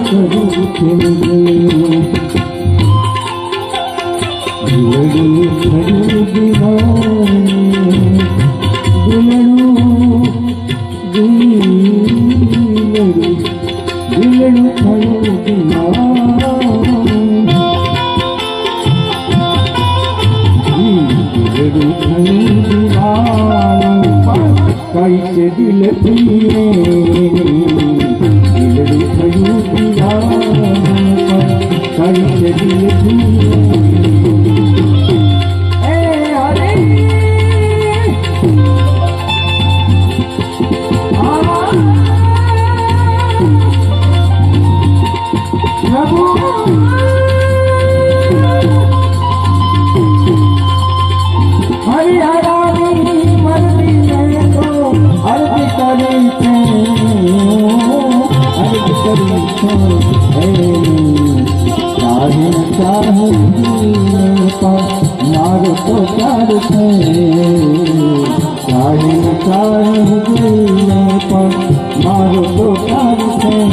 કરું છું દિલડું થયું દીવાનું દિલડું થયું દીવાનું દિલડું થયું દીવાનું कैसे दिल पिए दिलडू थયું દીવાનું कैसे दिल पिए मारो तो प्यार थे चाहे न चाहे पर मारो तो प्यार थे